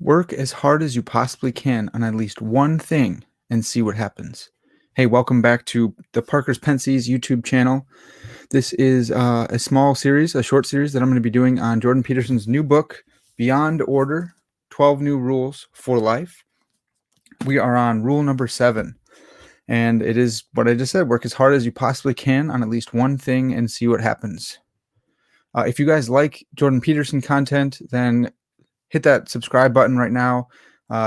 Work as hard as you possibly can on at least one thing and see what happens. Hey, welcome back to the Parker's Pensées YouTube channel. This is a small series, a short series that I'm going to be doing on Jordan Peterson's new book, Beyond Order, 12 New Rules for Life. We are on rule number 7, and it is what I just said: work as hard as you possibly can on at least one thing and see what happens. If you guys like Jordan Peterson content, then hit that subscribe button right now.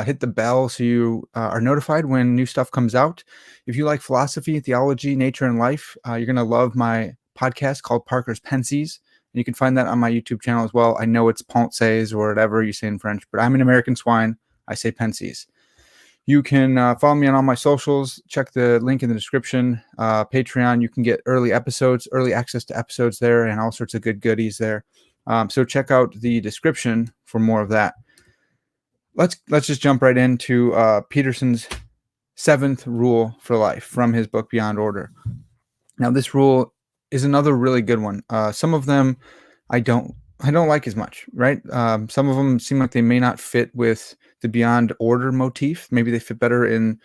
Hit the bell so you are notified when new stuff comes out. If you like philosophy, theology, nature, and life, you're going to love my podcast called Parker's Pensées. And you can find that on my YouTube channel as well. I know it's Pensées or whatever you say in French, but I'm an American swine. I say Pensées. You can follow me on all my socials. Check the link in the description. Patreon, you can get early episodes, early access to episodes there, and all sorts of good goodies there. So check out the description for more of that. Let's just jump right into Peterson's 7th rule for life from his book Beyond Order. Now, this rule is another really good one. Some of them I don't like as much, right? Some of them seem like they may not fit with the Beyond Order motif. Maybe they fit better in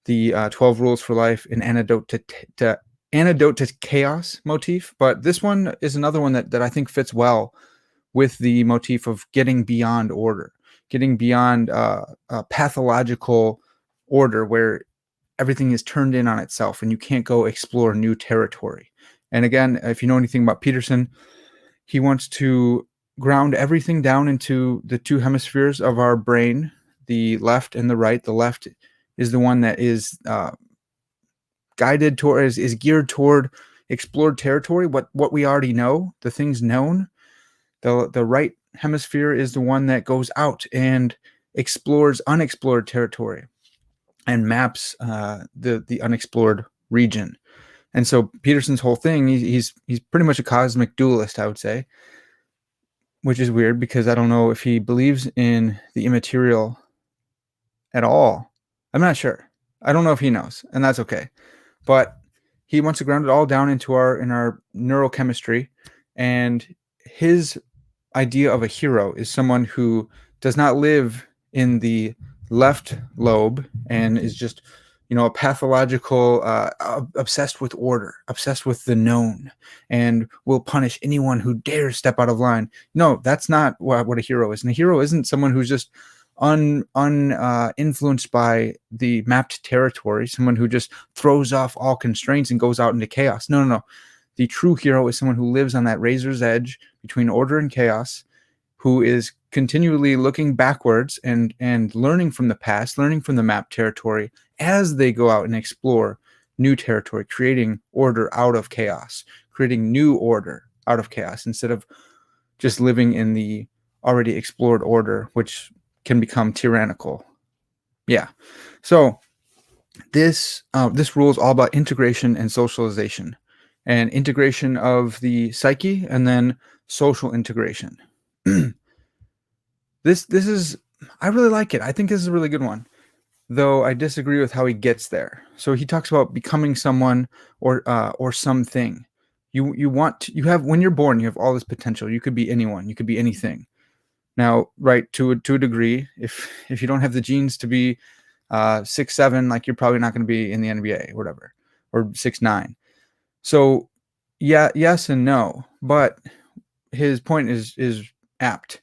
the 12 Rules for Life, an antidote to chaos motif. But this one is another one that I think fits well with the motif of getting beyond order, getting beyond pathological order where everything is turned in on itself and you can't go explore new territory. And again, if you know anything about Peterson, he wants to ground everything down into the two hemispheres of our brain, the left and the right. The left is the one that is guided toward, is geared toward explored territory, what we already know, the things known. The right hemisphere is the one that goes out and explores unexplored territory and maps the unexplored region. And so Peterson's whole thing, he's pretty much a cosmic dualist, I would say, which is weird because I don't know if he believes in the immaterial at all. I'm not sure. I don't know if he knows, and that's okay. But he wants to ground it all down into our neurochemistry, and his idea of a hero is someone who does not live in the left lobe and is just, a pathological, obsessed with order, obsessed with the known, and will punish anyone who dares step out of line. No, that's not what a hero is. And a hero isn't someone who's just influenced by the mapped territory, someone who just throws off all constraints and goes out into chaos. No. The true hero is someone who lives on that razor's edge between order and chaos, who is continually looking backwards and learning from the past, learning from the mapped territory as they go out and explore new territory, creating order out of chaos, creating new order out of chaos, instead of just living in the already explored order, which can become tyrannical. Yeah. So this rule is all about integration and socialization, and integration of the psyche, and then social integration. This is, I really like it. I think this is a really good one, though I disagree with how he gets there. So he talks about becoming someone or something. You have, when you're born, you have all this potential. You could be anyone. You could be anything. Now, right, to a degree, if you don't have the genes to be 6'7", like, you're probably not going to be in the NBA or whatever, or 6'9". So yeah, yes and no, but his point is apt.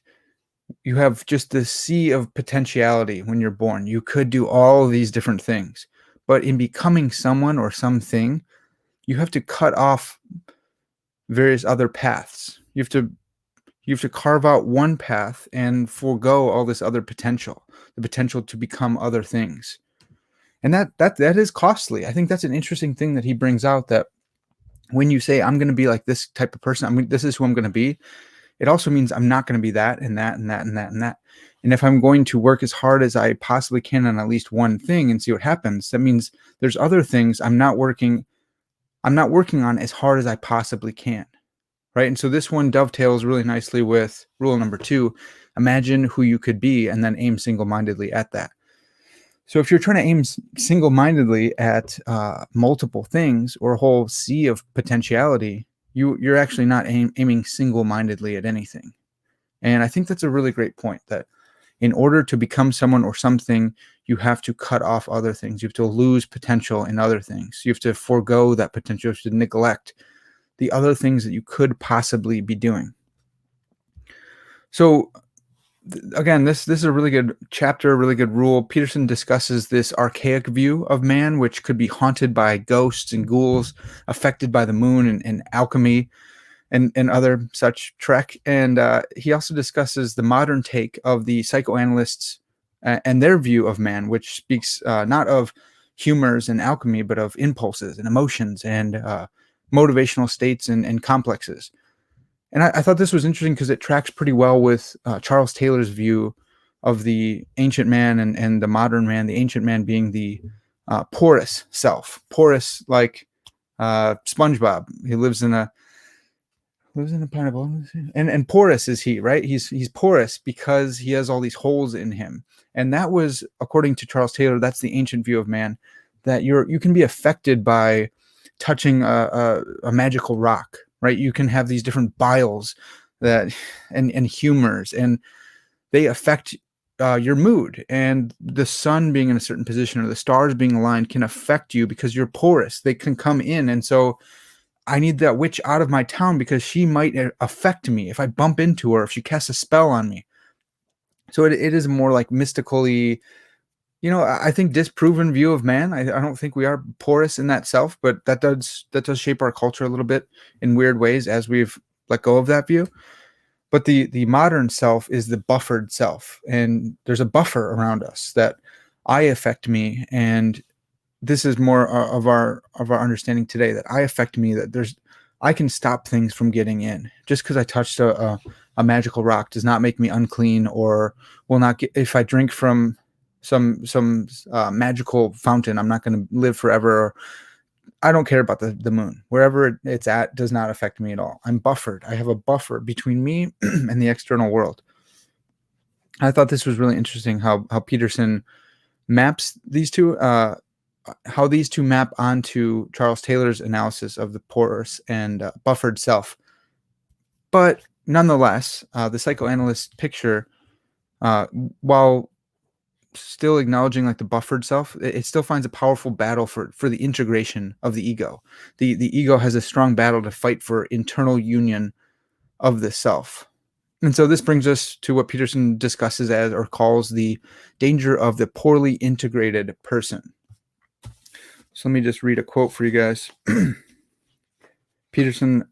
You have just this sea of potentiality when you're born. You could do all these different things, but in becoming someone or something, you have to cut off various other paths. You have to carve out one path and forego all this other potential, the potential to become other things. And that is costly. I think that's an interesting thing that he brings out, that when you say, I'm going to be like this type of person, this is who I'm going to be, it also means I'm not going to be that and that and that and that and that. And if I'm going to work as hard as I possibly can on at least one thing and see what happens, that means there's other things I'm not working on as hard as I possibly can. Right. And so this one dovetails really nicely with rule number 2. Imagine who you could be and then aim single-mindedly at that. So if you're trying to aim single-mindedly at multiple things or a whole sea of potentiality, you're actually not aiming single-mindedly at anything. And I think that's a really great point, that in order to become someone or something, you have to cut off other things. You have to lose potential in other things. You have to forego that potential. You have to neglect the other things that you could possibly be doing. So again, this is a really good chapter, a really good rule. Peterson discusses this archaic view of man, which could be haunted by ghosts and ghouls, affected by the moon and alchemy and other such trek. And he also discusses the modern take of the psychoanalysts and their view of man, which speaks not of humors and alchemy, but of impulses and emotions and motivational states and complexes. And I thought this was interesting because it tracks pretty well with Charles Taylor's view of the ancient man and the modern man, the ancient man being the porous self. Porous like SpongeBob. He lives in a pineapple. And porous is he, right? He's porous because he has all these holes in him. And that was, according to Charles Taylor, that's the ancient view of man, that you can be affected by touching a magical rock, right? You can have these different biles that and humors, and they affect your mood. And the sun being in a certain position or the stars being aligned can affect you because you're porous. They can come in. And so I need that witch out of my town because she might affect me if I bump into her, if she casts a spell on me. So it is more like mystically, I think disproven view of man. I don't think we are porous in that self, but that does shape our culture a little bit in weird ways as we've let go of that view. But the modern self is the buffered self, and there's a buffer around us that I affect me, and this is more of our understanding today, that I affect me, that I can stop things from getting in. Just because I touched a magical rock does not make me unclean, or will not get, if I drink from some magical fountain, I'm not going to live forever. Or I don't care about the moon. Wherever it's at does not affect me at all. I'm buffered. I have a buffer between me and the external world. I thought this was really interesting how Peterson maps these two, how these two map onto Charles Taylor's analysis of the porous and buffered self. But nonetheless, the psychoanalyst picture, while still acknowledging like the buffered self, it still finds a powerful battle for the integration of the ego. The ego has a strong battle to fight for internal union of the self. And so this brings us to what Peterson discusses as, or calls, the danger of the poorly integrated person. So let me just read a quote for you guys. Peterson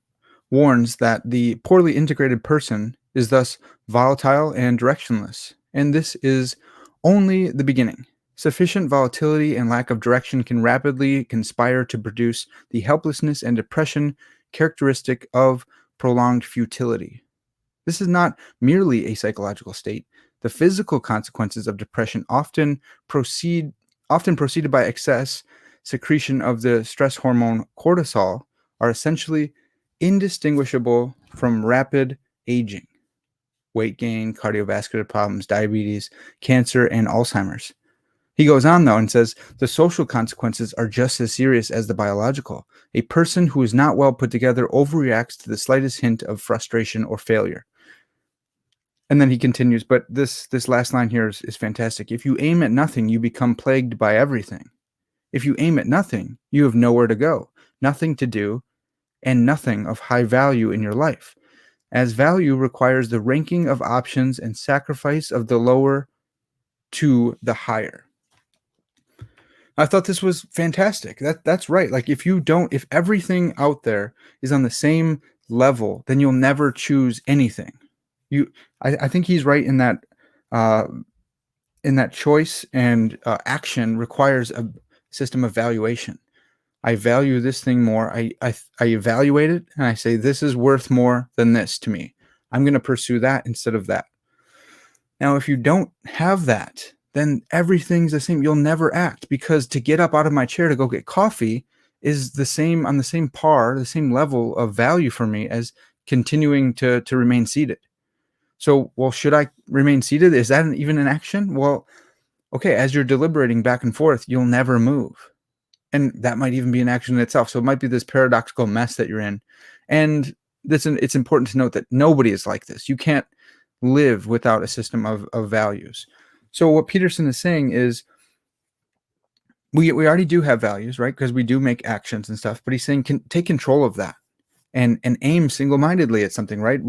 warns that the poorly integrated person is thus volatile and directionless, and this is only the beginning. Sufficient volatility and lack of direction can rapidly conspire to produce the helplessness and depression characteristic of prolonged futility. This is not merely a psychological state. The physical consequences of depression often preceded by excess secretion of the stress hormone cortisol are essentially indistinguishable from rapid aging, weight gain, cardiovascular problems, diabetes, cancer, and Alzheimer's. He goes on, though, and says the social consequences are just as serious as the biological. A person who is not well put together overreacts to the slightest hint of frustration or failure. And then he continues, but this last line here is fantastic. If you aim at nothing, you become plagued by everything. If you aim at nothing, you have nowhere to go, nothing to do, and nothing of high value in your life, as value requires the ranking of options and sacrifice of the lower to the higher. I thought this was fantastic. That's right. Like if everything out there is on the same level, then you'll never choose anything. I think he's right in that choice and action requires a system of valuation. I value this thing more. I evaluate it and I say, this is worth more than this to me. I'm going to pursue that instead of that. Now, if you don't have that, then everything's the same. You'll never act, because to get up out of my chair to go get coffee is on the same par, the same level of value for me as continuing to remain seated. So, well, should I remain seated? Is that even an action? Well, okay, as you're deliberating back and forth, you'll never move. And that might even be an action in itself. So it might be this paradoxical mess that you're in. And it's important to note that nobody is like this. You can't live without a system of values. So what Peterson is saying is we already do have values, right? Because we do make actions and stuff, but he's saying take control of that and aim single-mindedly at something, right?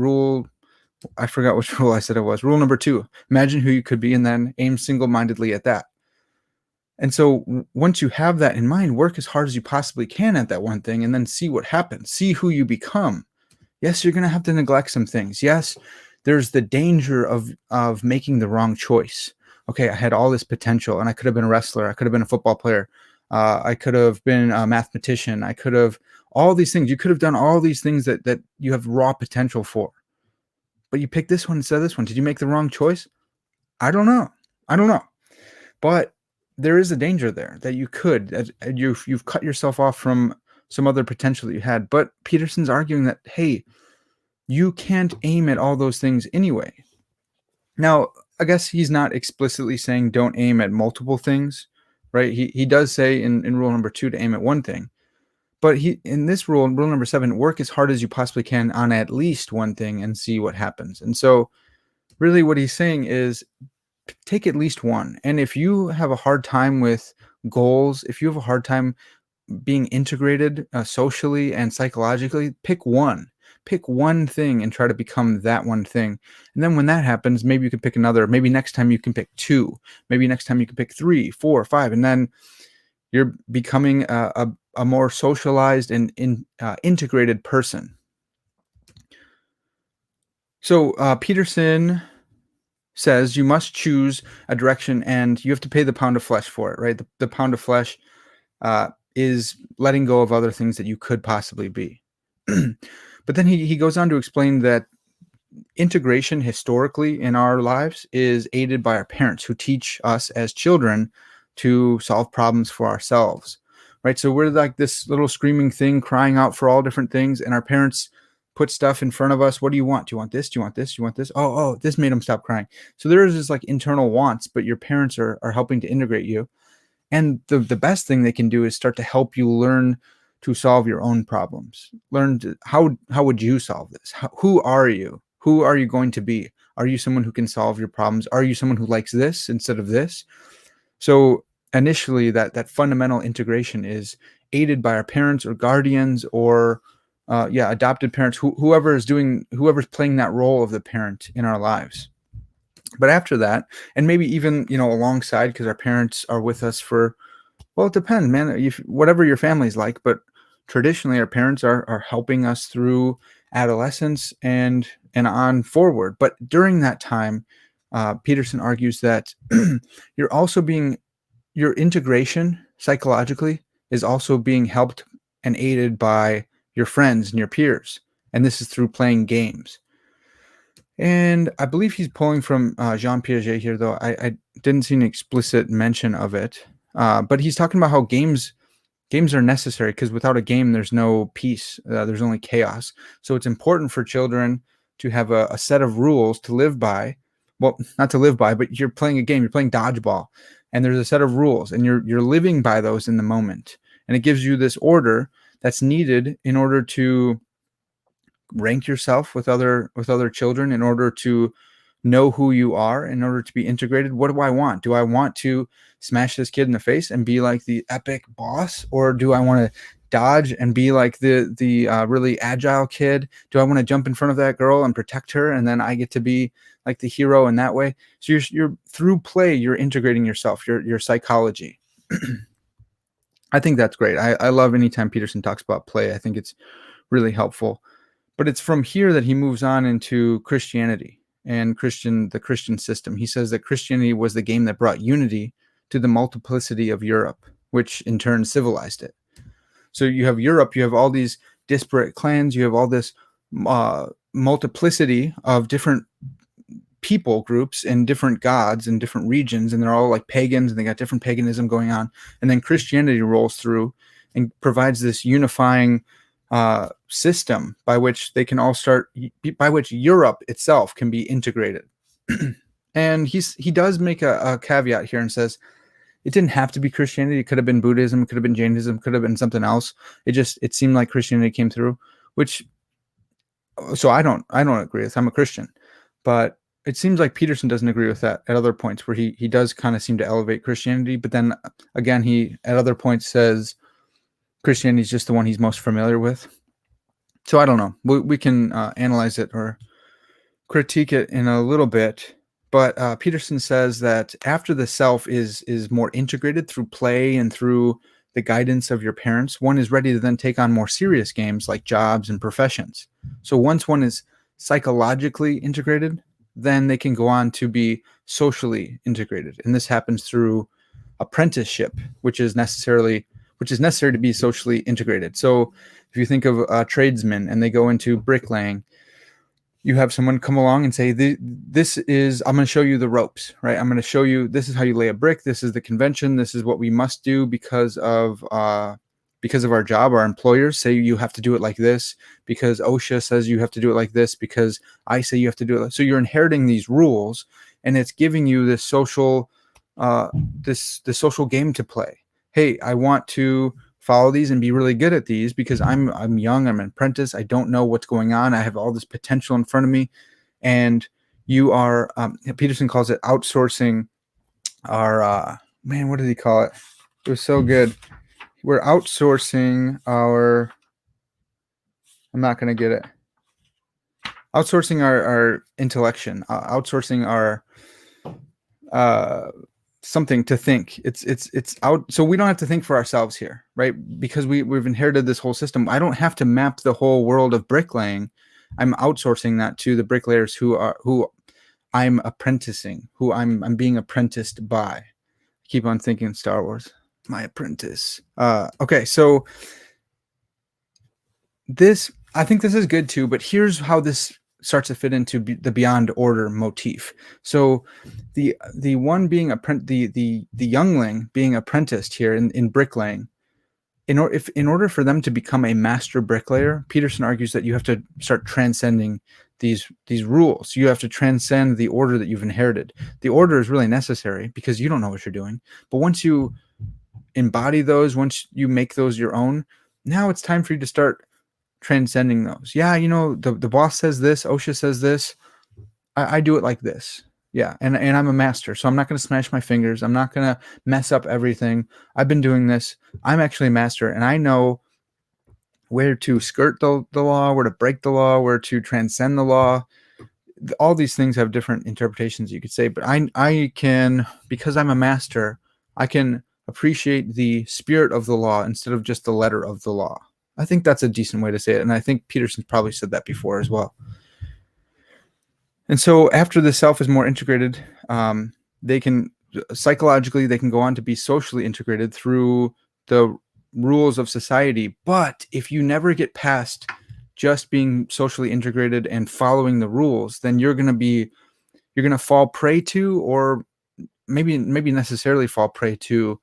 I forgot which rule I said it was. Rule number 2, imagine who you could be and then aim single-mindedly at that. And so once you have that in mind, work as hard as you possibly can at that one thing and then see what happens. See who you become. Yes, you're going to have to neglect some things. Yes, there's the danger of making the wrong choice. Okay, I had all this potential and I could have been a wrestler. I could have been a football player. I could have been a mathematician. I could have all these things. You could have done all these things that you have raw potential for. But you picked this one instead of this one. Did you make the wrong choice? I don't know. But there is a danger there that you could. You've cut yourself off from some other potential that you had. But Peterson's arguing that, hey, you can't aim at all those things anyway. Now, I guess he's not explicitly saying don't aim at multiple things, right? He does say in rule number 2 to aim at one thing. But in this rule number 7, work as hard as you possibly can on at least one thing and see what happens. And so really what he's saying is take at least one. And if you have a hard time with goals, if you have a hard time being integrated socially and psychologically, pick one thing and try to become that one thing. And then when that happens, maybe you can pick another. Maybe next time you can pick 2. Maybe next time you can pick 3, 4, 5. And then you're becoming a more socialized and integrated person. So Peterson says you must choose a direction and you have to pay the pound of flesh for it, right? The pound of flesh is letting go of other things that you could possibly be. But then he goes on to explain that integration historically in our lives is aided by our parents who teach us as children to solve problems for ourselves, right? So we're like this little screaming thing crying out for all different things, and our parents put stuff in front of us. What do you want? Do you want this? Do you want this? Do you want this? Oh, this made them stop crying. So there is this like internal wants, but your parents are helping to integrate you. And the best thing they can do is start to help you learn to solve your own problems. How would you solve this? Who are you? Who are you going to be? Are you someone who can solve your problems? Are you someone who likes this instead of this? So initially that fundamental integration is aided by our parents or guardians or adopted parents, whoever's playing that role of the parent in our lives. But after that, and maybe even, alongside, because our parents are with us for, well, it depends, man, whatever your family's like, but traditionally our parents are helping us through adolescence and on forward. But during that time, Peterson argues that your integration psychologically is also being helped and aided by your friends and your peers. And this is through playing games. And I believe he's pulling from Jean Piaget here, though I didn't see an explicit mention of it. But he's talking about how games are necessary because without a game, there's no peace. There's only chaos. So it's important for children to have a set of rules to live by. Well, not to live by, but you're playing a game. You're playing dodgeball, and there's a set of rules, and you're living by those in the moment. And it gives you this order that's needed in order to rank yourself with other children, in order to know who you are, in order to be integrated. What do I want? Do I want to smash this kid in the face and be like the epic boss, or do I want to dodge and be like the really agile kid? Do I want to jump in front of that girl and protect her, and then I get to be like the hero in that way? So you're through play, you're integrating yourself, your psychology. I think that's great. I love anytime Peterson talks about play. I think it's really helpful. But it's from here that he moves on into Christianity and the Christian system. He says that Christianity was the game that brought unity to the multiplicity of Europe, which in turn civilized it. So you have Europe, you have all these disparate clans, you have all this multiplicity of different people groups and different gods in different regions, and they're all like pagans, and they got different paganism going on. And then Christianity rolls through and provides this unifying system by which they can all by which Europe itself can be integrated. And he does make a caveat here and says it didn't have to be Christianity. It could have been Buddhism, it could have been Jainism, it could have been something else. It seemed like Christianity came through, so I don't agree with. I'm a Christian, but it seems like Peterson doesn't agree with that at other points where he does kind of seem to elevate Christianity, but then again, he at other points says Christianity is just the one he's most familiar with. So I don't know. We can analyze it or critique it in a little bit, but Peterson says that after the self is more integrated through play and through the guidance of your parents, one is ready to then take on more serious games like jobs and professions. So once one is psychologically integrated, then they can go on to be socially integrated, and this happens through apprenticeship, which is necessary to be socially integrated. So if you think of a tradesman and they go into bricklaying, you have someone come along and say, this is, I'm going to show you the ropes, right? I'm going to show you, this is how you lay a brick. This is the convention. This is what we must do because of our job. Our employers say you have to do it like this, because OSHA says you have to do it like this, because I say you have to do it. So you're inheriting these rules, and it's giving you this social, this social game to play. Hey, I want to follow these and be really good at these because I'm young, I'm an apprentice, I don't know what's going on, I have all this potential in front of me. And you are, Peterson calls it outsourcing our, man, what did he call it? It was so good. We're outsourcing our, I'm not going to get it. Outsourcing our intellection, outsourcing our, something to think. It's out, so we don't have to think for ourselves here, right? Because we've inherited this whole system. I don't have to map the whole world of bricklaying. I'm outsourcing that to the bricklayers who I'm apprenticing, who I'm being apprenticed by. I keep on thinking Star Wars, my apprentice. Okay, so I think this is good too, but here's how this starts to fit into the beyond order motif. So the one being the youngling being apprenticed here in bricklaying, in order for them to become a master bricklayer, Peterson argues that you have to start transcending these rules. You have to transcend the order that you've inherited. The order is really necessary because you don't know what you're doing. But once you embody those, once you make those your own, now it's time for you to start transcending those. Yeah, the boss says this, OSHA says this, I do it like this. Yeah, and I'm a master, so I'm not going to smash my fingers. I'm not going to mess up everything. I've been doing this. I'm actually a master, and I know where to skirt the law, where to break the law, where to transcend the law. All these things have different interpretations, you could say, but I can, because I'm a master, I can appreciate the spirit of the law instead of just the letter of the law. I think that's a decent way to say it, and I think Peterson's probably said that before as well. And so after the self is more integrated, they can psychologically, they can go on to be socially integrated through the rules of society. But if you never get past just being socially integrated and following the rules, then you're going to fall prey to, or maybe necessarily fall prey to,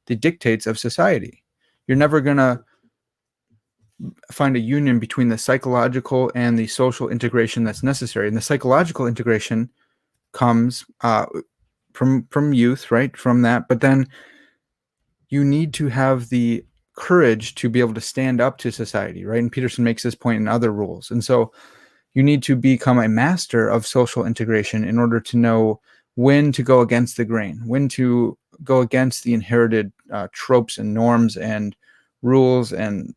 the dictates of society. You're never going to find a union between the psychological and the social integration that's necessary. And the psychological integration comes from youth, right? From that. But then you need to have the courage to be able to stand up to society, right? And Peterson makes this point in other rules. And so you need to become a master of social integration in order to know when to go against the grain, when to go against the inherited tropes and norms and rules and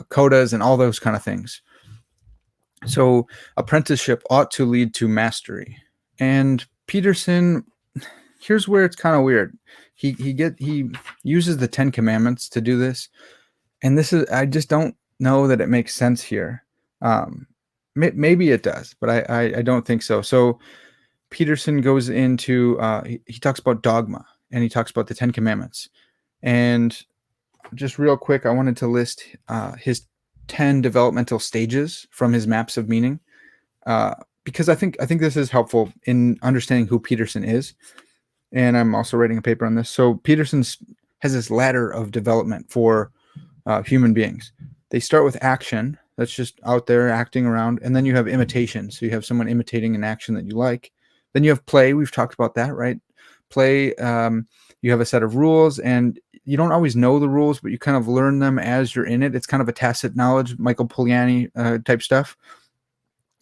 codas and all those kind of things. So apprenticeship ought to lead to mastery. And Peterson, here's where it's kind of weird. He uses the 10 Commandments to do this, and I just don't know that it makes sense here. Maybe it does, but I don't think so. So Peterson goes into he talks about dogma, and he talks about the 10 Commandments. And just real quick, I wanted to list his 10 developmental stages from his maps of meaning, because I think this is helpful in understanding who Peterson is. And I'm also writing a paper on this. So Peterson has this ladder of development for human beings. They start with action. That's just out there acting around. And then you have imitation. So you have someone imitating an action that you like. Then you have play. We've talked about that, right? Play, you have a set of rules, and you don't always know the rules, but you kind of learn them as you're in it. It's kind of a tacit knowledge, Michael Poliani type stuff.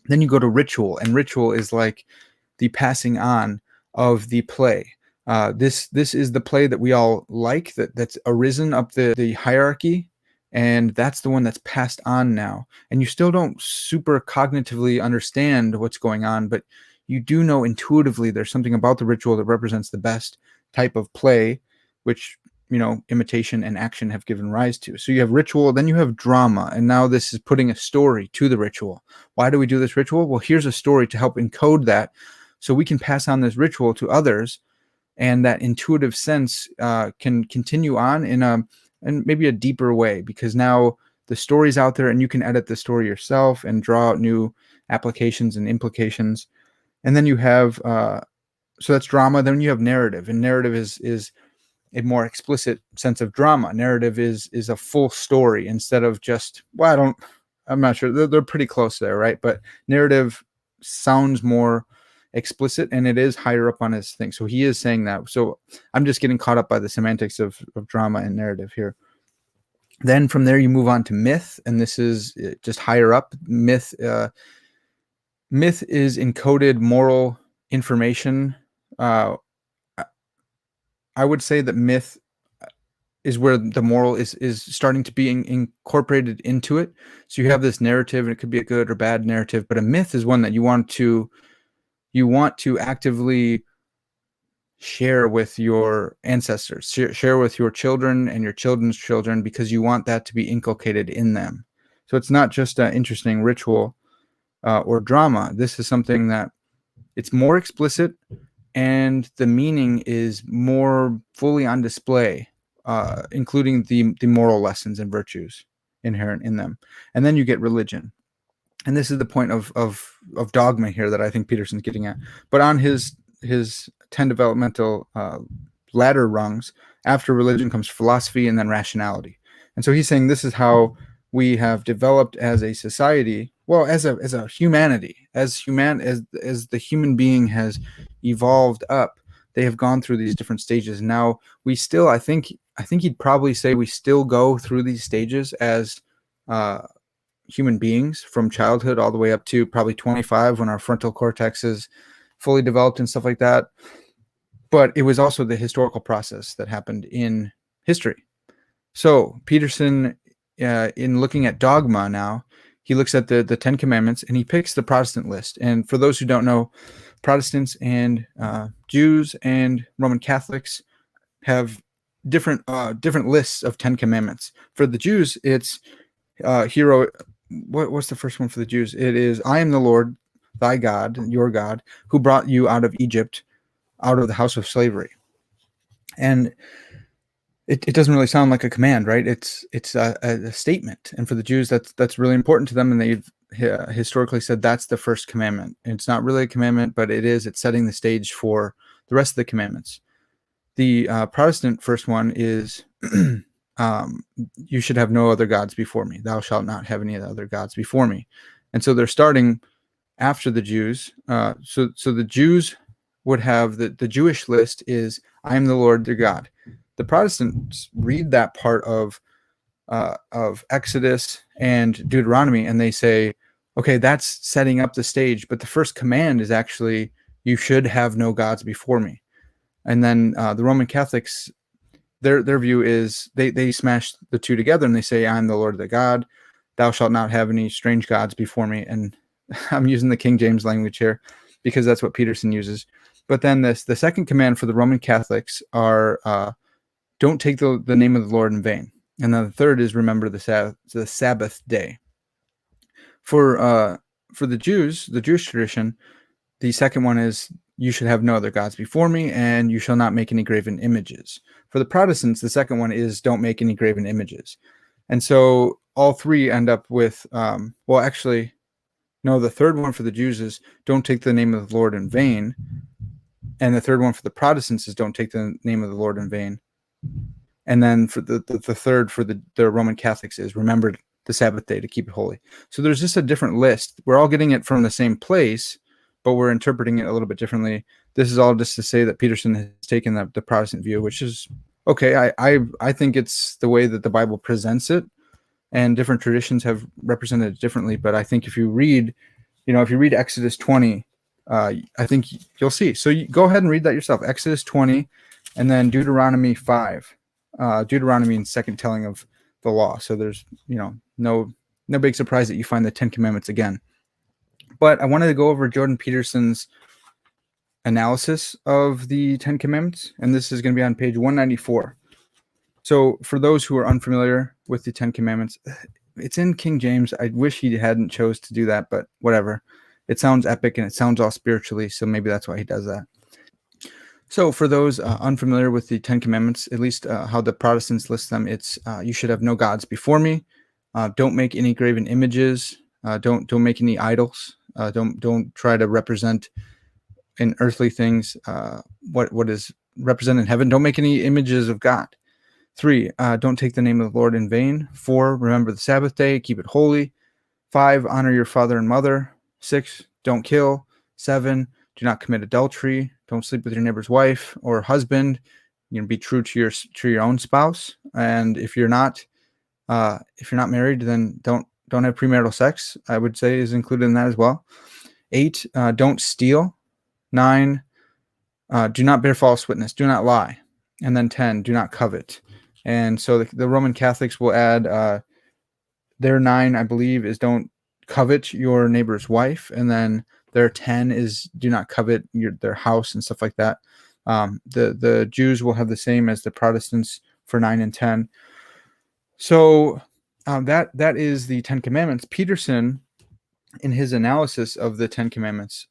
Then you go to ritual, and ritual is like the passing on of the play. This is the play that we all like, that's arisen up the hierarchy, and that's the one that's passed on now. And you still don't super cognitively understand what's going on, but you do know intuitively there's something about the ritual that represents the best type of play, which imitation and action have given rise to. So you have ritual, then you have drama, and now this is putting a story to the ritual. Why do we do this ritual? Well, here's a story to help encode that, so we can pass on this ritual to others, and that intuitive sense can continue on in maybe a deeper way, because now the story's out there and you can edit the story yourself and draw out new applications and implications. And then you have so that's drama. Then you have narrative, and narrative is a more explicit sense of drama. Narrative is a full story instead of just, I'm not sure. They're pretty close there, right? But narrative sounds more explicit, and it is higher up on his thing. So he is saying that. So I'm just getting caught up by the semantics of drama and narrative here. Then from there you move on to myth, and this is just higher up. Myth is encoded moral information. I would say that myth is where the moral is starting to be incorporated into it. So you have this narrative, and it could be a good or bad narrative, but a myth is one that you want to actively share with your ancestors, share with your children and your children's children, because you want that to be inculcated in them. So it's not just an interesting ritual or drama. This is something that it's more explicit, and the meaning is more fully on display, including the moral lessons and virtues inherent in them. And then you get religion. And this is the point of dogma here that I think Peterson's getting at. But on his 10 developmental ladder rungs, after religion comes philosophy and then rationality. And so he's saying this is how we have developed as a society, well, as a humanity, as the human being has evolved up. They have gone through these different stages. Now we still, I think he'd probably say we still go through these stages as human beings, from childhood all the way up to probably 25, when our frontal cortex is fully developed and stuff like that. But it was also the historical process that happened in history. So Peterson, in looking at dogma now, he looks at the 10 Commandments, and he picks the Protestant list. And for those who don't know, Protestants and Jews and Roman Catholics have different lists of 10 Commandments. For the Jews, it's hero. What's the first one for the Jews? It is, I am the Lord, thy God, your God, who brought you out of Egypt, out of the house of slavery. And it doesn't really sound like a command, right? It's a statement. And for the Jews, that's really important to them. And they've historically said that's the first commandment. And it's not really a commandment, but it's setting the stage for the rest of the commandments. The Protestant first one is, you should have no other gods before me. Thou shalt not have any other gods before me. And so they're starting after the Jews. So the Jews would have the Jewish list is, I am the Lord their God. The Protestants read that part of Exodus and Deuteronomy, and they say, okay, that's setting up the stage, but the first command is actually, you should have no gods before me. And then the Roman Catholics, their view is they smash the two together, and they say, I am the Lord the God, thou shalt not have any strange gods before me. And I'm using the King James language here because that's what Peterson uses. But then the second command for the Roman Catholics are, don't take the name of the Lord in vain. And then the third is, remember the Sabbath day. For the Jews, the Jewish tradition, the second one is, you should have no other gods before me, and you shall not make any graven images. For the Protestants, the second one is, don't make any graven images. And so all three end up with, the third one for the Jews is, don't take the name of the Lord in vain. And the third one for the Protestants is, don't take the name of the Lord in vain. And then for the third for the Roman Catholics is, remember the Sabbath day to keep it holy. So there's just a different list. We're all getting it from the same place, but we're interpreting it a little bit differently. This is all just to say that Peterson has taken the Protestant view, which is okay. I think it's the way that the Bible presents it, and different traditions have represented it differently. But I think if you read Exodus 20, I think you'll see. So you go ahead and read that yourself. Exodus 20, and then Deuteronomy 5. Deuteronomy and second telling of the law. So there's no big surprise that you find the Ten Commandments again. But I wanted to go over Jordan Peterson's analysis of the Ten Commandments, and this is going to be on page 194. So for those who are unfamiliar with the Ten Commandments, it's in King James. I wish he hadn't chose to do that, but whatever. It sounds epic and it sounds all spiritually, so maybe that's why he does that. So for those unfamiliar with the Ten Commandments, at least how the Protestants list them, it's you should have no gods before me. Don't make any graven images. Don't make any idols. Don't try to represent in earthly things what is represented in heaven. Don't make any images of God. 3, don't take the name of the Lord in vain. 4, remember the Sabbath day, keep it holy. 5, honor your father and mother. 6, don't kill. 7, do not commit adultery. Don't sleep with your neighbor's wife or husband. Be true to your own spouse. And if you're not married, then don't have premarital sex, I would say, is included in that as well. 8, don't steal. 9, do not bear false witness. Do not lie. And then 10, do not covet. And so the Roman Catholics will add their 9, I believe, is don't covet your neighbor's wife. And then their 10 is do not covet their house and stuff like that. The Jews will have the same as the Protestants for 9 and 10. So that is the Ten Commandments. Peterson, in his analysis of the Ten Commandments,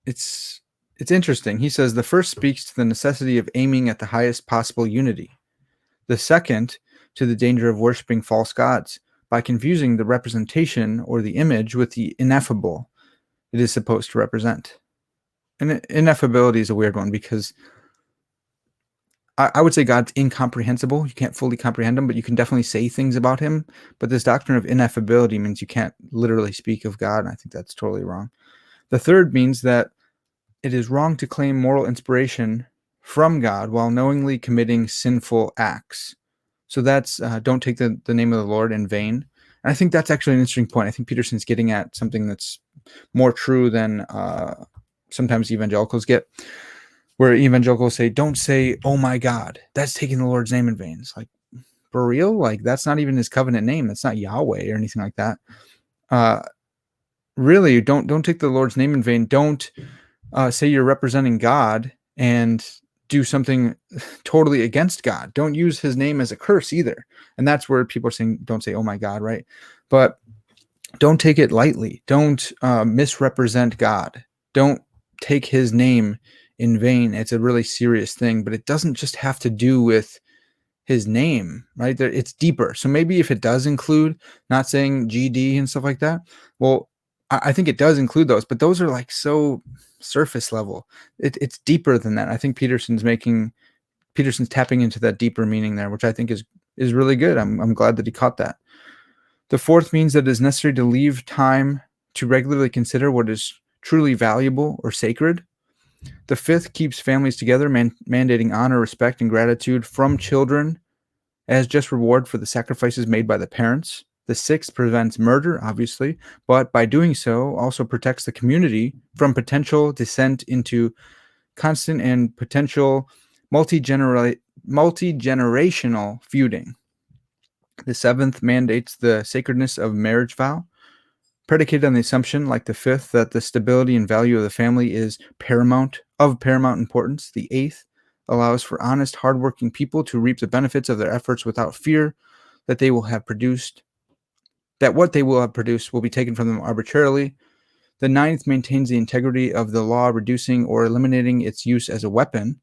it's interesting. He says the first speaks to the necessity of aiming at the highest possible unity. The second, to the danger of worshiping false gods by confusing the representation or the image with the ineffable it is supposed to represent. And ineffability is a weird one because I would say God's incomprehensible. You can't fully comprehend him, but you can definitely say things about him. But this doctrine of ineffability means you can't literally speak of God, and I think that's totally wrong. The third means that it is wrong to claim moral inspiration from God while knowingly committing sinful acts. So that's don't take the name of the Lord in vain. And I think that's actually an interesting point. I think Peterson's getting at something that's more true than sometimes evangelicals get, where evangelicals say, don't say, oh my God, that's taking the Lord's name in vain. It's like, for real? Like, that's not even his covenant name. That's not Yahweh or anything like that. Really, don't take the Lord's name in vain. Don't say you're representing God and do something totally against God. Don't use his name as a curse either. And that's where people are saying, don't say, oh my God, right? But don't take it lightly. Don't misrepresent God. Don't take his name in vain. It's a really serious thing, but it doesn't just have to do with his name, right? It's deeper. So maybe if it does include not saying GD and stuff like that, well, I think it does include those, but those are like so surface level. It's deeper than that. I think Peterson's tapping into that deeper meaning there, which I think is really good. I'm glad that he caught that. The fourth means that it is necessary to leave time to regularly consider what is truly valuable or sacred. The fifth keeps families together, mandating honor, respect, and gratitude from children as just reward for the sacrifices made by the parents. The sixth prevents murder, obviously, but by doing so also protects the community from potential descent into constant and potential multi-generational feuding. The seventh mandates the sacredness of marriage vow, predicated on the assumption, like the fifth, that the stability and value of the family is of paramount importance. The eighth allows for honest, hardworking people to reap the benefits of their efforts without fear that what they will have produced will be taken from them arbitrarily. The ninth maintains the integrity of the law, reducing or eliminating its use as a weapon.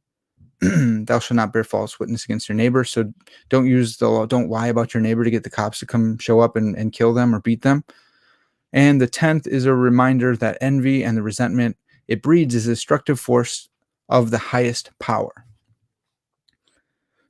Thou shalt not bear false witness against your neighbor. So don't use the law. Don't lie about your neighbor to get the cops to come show up and kill them or beat them. And the 10th is a reminder that envy and the resentment it breeds is a destructive force of the highest power.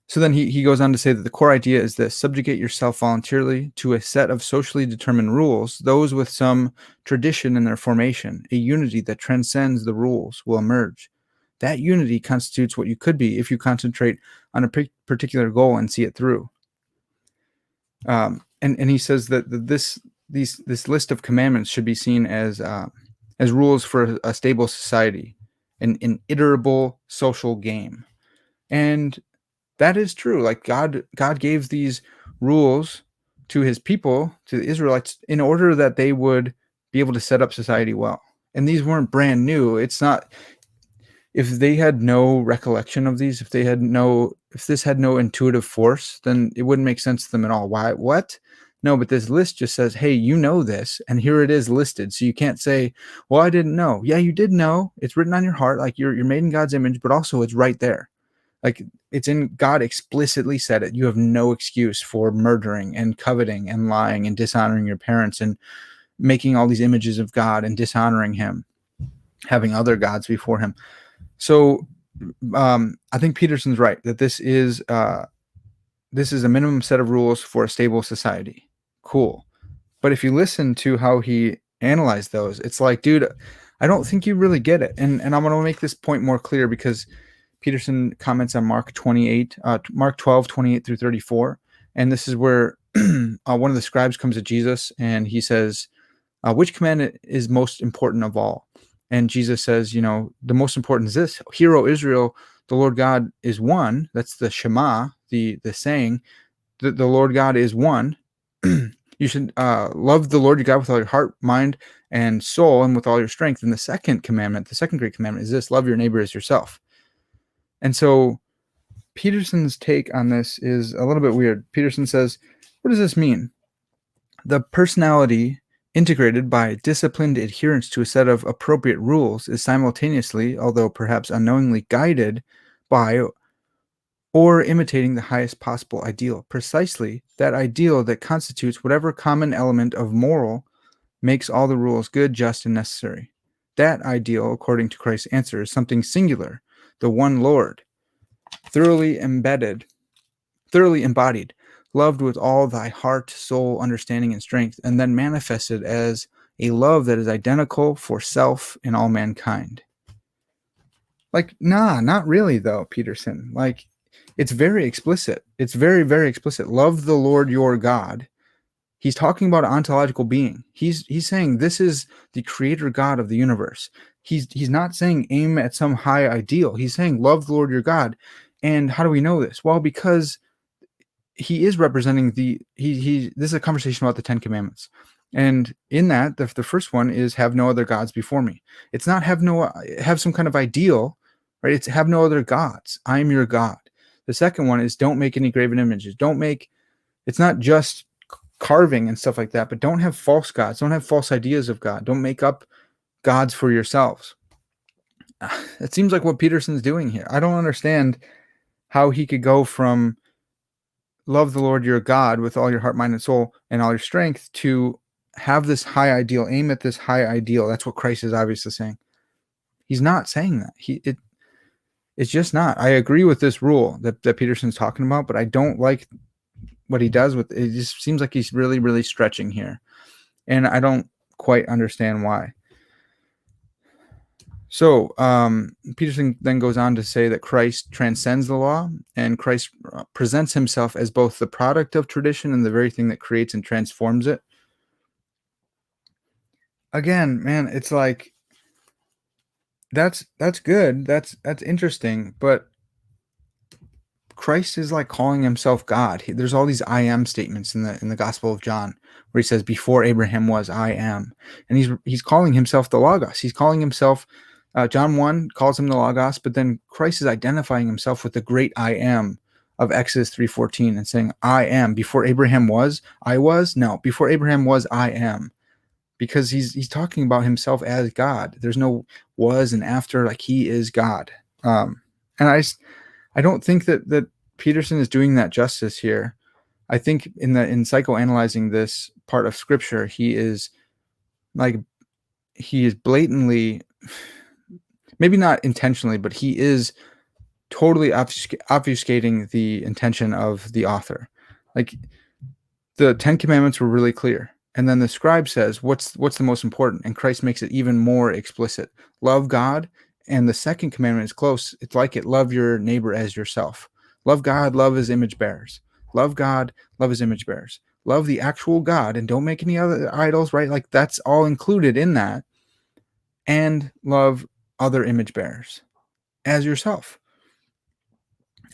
So then he goes on to say that the core idea is this: subjugate yourself voluntarily to a set of socially determined rules, those with some tradition in their formation. A unity that transcends the rules will emerge. That unity constitutes what you could be if you concentrate on a particular goal and see it through. And he says that this list of commandments should be seen as as rules for a stable society, an iterable social game. And that is true. Like God gave these rules to his people, to the Israelites, in order that they would be able to set up society well. And these weren't brand new. It's not, if they had no recollection of these, if this had no intuitive force, then it wouldn't make sense to them at all. Why? What? No, but this list just says, hey, you know this, and here it is listed. So you can't say, well, I didn't know. Yeah, you did know. It's written on your heart, like you're made in God's image, but also it's right there. Like it's in, God explicitly said it. You have no excuse for murdering and coveting and lying and dishonoring your parents and making all these images of God and dishonoring him, having other gods before him. So I think Peterson's right that this is a minimum set of rules for a stable society. Cool. But if you listen to how he analyzed those, it's like, dude, I don't think you really get it. And I'm going to make this point more clear because Peterson comments on Mark 12, 28 through 34. And this is where one of the scribes comes to Jesus and he says, which commandment is most important of all? And Jesus says, the most important is this: Hear, O Israel, the Lord God is one. That's the Shema, the saying that the Lord God is one. You should love the Lord your God with all your heart, mind, and soul, and with all your strength. And the second commandment, the second great commandment, is this: love your neighbor as yourself. And so Peterson's take on this is a little bit weird. Peterson says, what does this mean? The personality integrated by disciplined adherence to a set of appropriate rules is simultaneously, although perhaps unknowingly, guided by or imitating the highest possible ideal. Precisely that ideal that constitutes whatever common element of moral makes all the rules good, just, and necessary. That ideal, according to Christ's answer, is something singular, the one Lord, thoroughly embodied, loved with all thy heart, soul, understanding, and strength, and then manifested as a love that is identical for self and all mankind. Like, nah, not really though, Peterson. Like, it's very explicit. It's very, very explicit. Love the Lord your God. He's talking about an ontological being. He's saying this is the creator God of the universe. He's not saying aim at some high ideal. He's saying love the Lord your God. And how do we know this? Well, because he is representing this is a conversation about the 10 commandments. And in that, the first one is have no other gods before me. It's not have some kind of ideal, right? It's have no other gods. I am your God. The second one is don't make any graven images. It's not just carving and stuff like that, but don't have false gods. Don't have false ideas of God. Don't make up gods for yourselves. It seems like what Peterson's doing here. I don't understand how he could go from love the Lord your God with all your heart, mind, and soul, and all your strength to have this high ideal, aim at this high ideal. That's what Christ is obviously saying. He's not saying that. It's just not. I agree with this rule that Peterson's talking about, but I don't like what he does with it. It just seems like he's really, really stretching here. And I don't quite understand why. So Peterson then goes on to say that Christ transcends the law, and Christ presents himself as both the product of tradition and the very thing that creates and transforms it. Again, man, it's like that's good. That's interesting, but Christ is like calling himself God. There's all these I am statements in the Gospel of John where he says, before Abraham was, I am. And he's calling himself the Logos. He's calling himself, John 1 calls him the Logos, but then Christ is identifying himself with the great I am of Exodus 3:14 and saying, I am. Before Abraham was, I was? No, before Abraham was, I am. Because he's talking about himself as God. There's no was and after, like he is God. And I don't think that Peterson is doing that justice here. I think in psychoanalyzing this part of scripture, he is blatantly, maybe not intentionally, but he is totally obfuscating the intention of the author. Like the 10 commandments were really clear. And then the scribe says, what's the most important? And Christ makes it even more explicit. Love God. And the second commandment is close. It's like it. Love your neighbor as yourself. Love God, love his image bearers. Love God, love his image bearers. Love the actual God and don't make any other idols, right? Like that's all included in that. and love other image bearers as yourself.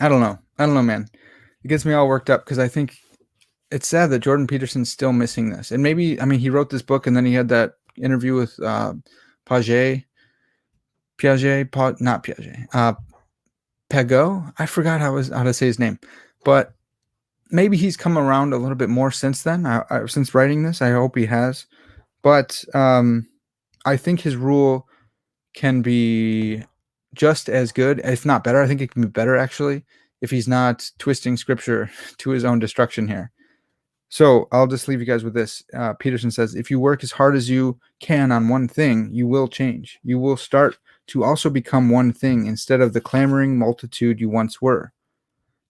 I don't know, man. It gets me all worked up because I think it's sad that Jordan Peterson's still missing this. And maybe, I mean, he wrote this book and then he had that interview with Paget, Pego. I forgot how to say his name, but maybe he's come around a little bit more since then. Since writing this, I hope he has. But I think his rule can be just as good, if not better. I think it can be better actually, if he's not twisting scripture to his own destruction here. So I'll just leave you guys with this. Peterson says, if you work as hard as you can on one thing, you will change. You will start to also become one thing instead of the clamoring multitude you once were.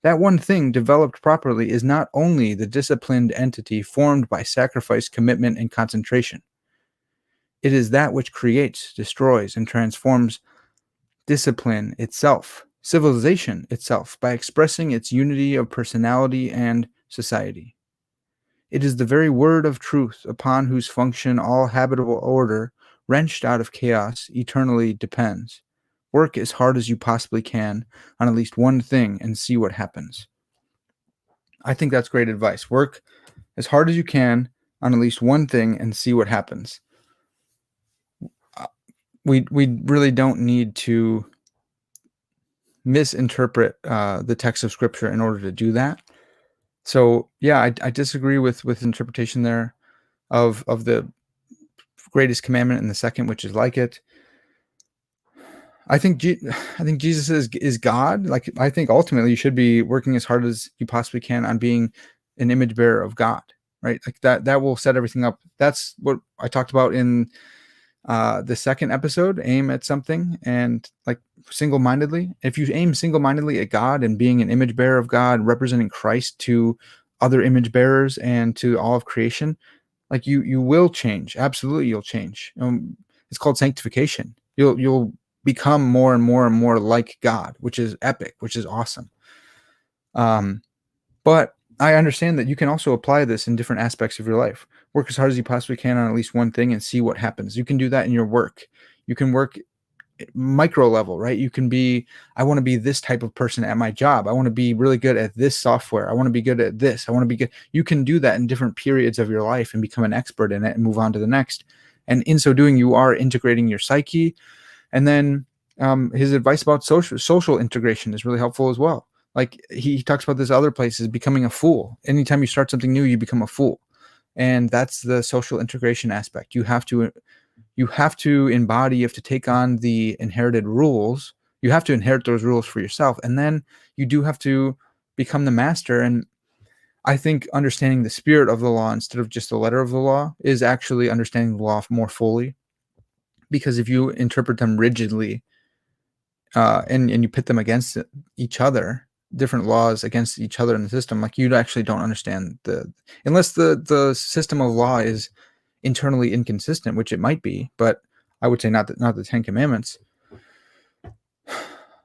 That one thing developed properly is not only the disciplined entity formed by sacrifice, commitment, and concentration. It is that which creates, destroys, and transforms discipline itself, civilization itself, by expressing its unity of personality and society. It is the very word of truth upon whose function all habitable order, wrenched out of chaos, eternally depends. Work as hard as you possibly can on at least one thing and see what happens. I think that's great advice. Work as hard as you can on at least one thing and see what happens. We really don't need to misinterpret the text of scripture in order to do that. So yeah, I disagree with interpretation there of the greatest commandment and the second, which is like it. I think Jesus is God. Like, I think ultimately you should be working as hard as you possibly can on being an image bearer of God, right? Like that will set everything up. That's what I talked about in the second episode. Aim at something, and like single-mindedly. If you aim single-mindedly at God and being an image bearer of God, representing Christ to other image bearers and to all of creation, like you will change. Absolutely, you'll change. It's called sanctification. You'll become more and more and more like God, which is epic, which is awesome. But I understand that you can also apply this in different aspects of your life. Work as hard as you possibly can on at least one thing and see what happens. You can do that in your work. You can work micro level, right? You can be, I want to be this type of person at my job. I want to be really good at this software. I want to be good at this. I want to be good. You can do that in different periods of your life and become an expert in it and move on to the next. And in so doing, you are integrating your psyche. And then his advice about social integration is really helpful as well. Like he talks about this other places, becoming a fool. Anytime you start something new, you become a fool. And that's the social integration aspect. You have to embody, you have to take on the inherited rules. You have to inherit those rules for yourself. And then you do have to become the master. And I think understanding the spirit of the law instead of just the letter of the law is actually understanding the law more fully. Because if you interpret them rigidly and you pit them against each other, different laws against each other in the system, like you actually don't understand unless the system of law is internally inconsistent, which it might be, but I would say not the Ten Commandments.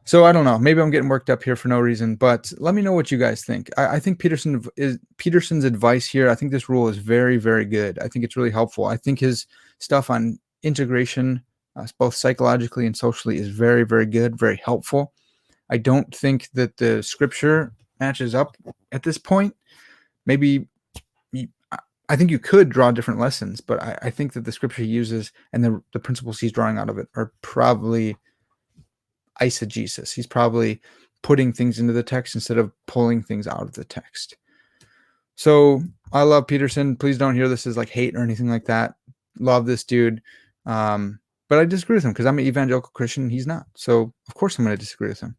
So I don't know. Maybe I'm getting worked up here for no reason, but let me know what you guys think. I think Peterson's advice here. I think this rule is very, very good. I think it's really helpful. I think his stuff on integration, both psychologically and socially, is very, very good, very helpful. I don't think that the scripture matches up at this point. Maybe I think you could draw different lessons, but I think that the scripture he uses and the principles he's drawing out of it are probably eisegesis. He's probably putting things into the text instead of pulling things out of the text. So I love Peterson. Please don't hear this as like hate or anything like that. Love this dude. But I disagree with him because I'm an evangelical Christian and he's not. So of course I'm going to disagree with him.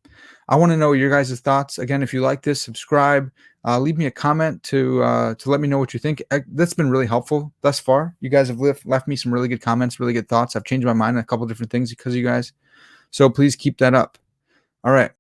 I want to know your guys' thoughts. Again, if you like this, subscribe. Leave me a comment to let me know what you think. That's been really helpful thus far. You guys have left me some really good comments, really good thoughts. I've changed my mind on a couple different things because of you guys. So please keep that up. All right.